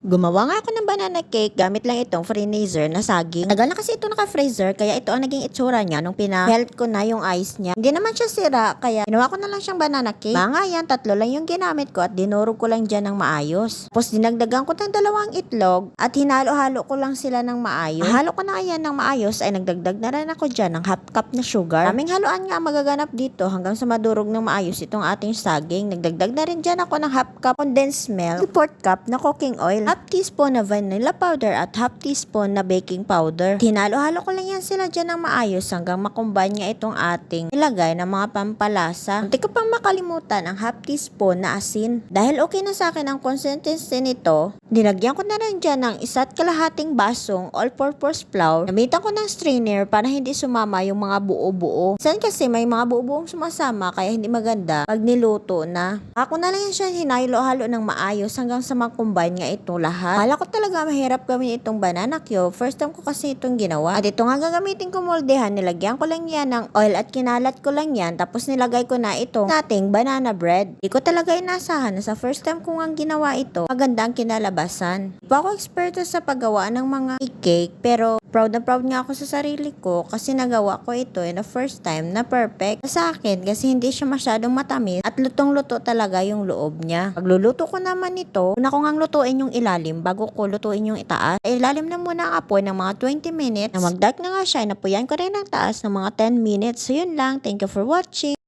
Gumawa nga ako ng banana cake gamit lang itong freezer na saging. Tagal na kasi ito naka-freezer kaya ito ang naging itsura niya nung pina-melt ko na yung ice niya. Hindi naman siya sira kaya ginawa ko na lang siyang banana cake. Mga yan, 3 lang yung ginamit ko at dinurog ko lang dyan ng maayos. Tapos dinagdagan ko ng 2 itlog at hinalo-halo ko lang sila ng maayos. Halo ko na yan ng maayos ay nagdagdag na rin ako dyan ng half cup na sugar. Aming haluan nga magaganap dito hanggang sa madurog ng maayos itong ating saging. Nagdagdag na rin dyan ako ng half cup condensed milk, 4 cup na cooking oil, half teaspoon na vanilla powder at half teaspoon na baking powder. Hinalo-halo ko lang yan sila dyan ng maayos hanggang makumbine nga itong ating nilagay ng mga pampalasa. Hindi ko pang makalimutan ang half teaspoon na asin. Dahil okay na sa akin ang consistency nito, dinagyan ko na rin dyan ng 1.5 basong all-purpose flour. Gamitan ko ng strainer para hindi sumama yung mga buo-buo. San kasi may mga buo-buong sumasama kaya hindi maganda pag niluto na. Ako na lang yan siya hinalo-halo ng maayos hanggang sa makumbine nga ito lahat. Kala ko talaga mahirap gawin itong banana cue. First time ko kasi itong ginawa. At ito nga gagamitin ko moldehan. Nilagyan ko lang yan ng oil at kinalat ko lang yan. Tapos nilagay ko na itong nating banana bread. Di ko talaga inasahan na sa first time ko nga ginawa ito, maganda ang kinalabasan. Di pa ako eksperto sa paggawa ng mga cake pero proud na proud nga ako sa sarili ko kasi nagawa ko ito in the first time na perfect sa akin kasi hindi siya masyadong matamis at lutong-luto talaga yung loob niya. Pagluluto ko naman ito, una ko ngang lutuin yung ilalim bago ko lutuin yung itaas. Ilalim na muna ang apoy ng mga 20 minutes. Na mag-dark na nga siya, napuyan ko rin ang taas ng mga 10 minutes. So yun lang. Thank you for watching.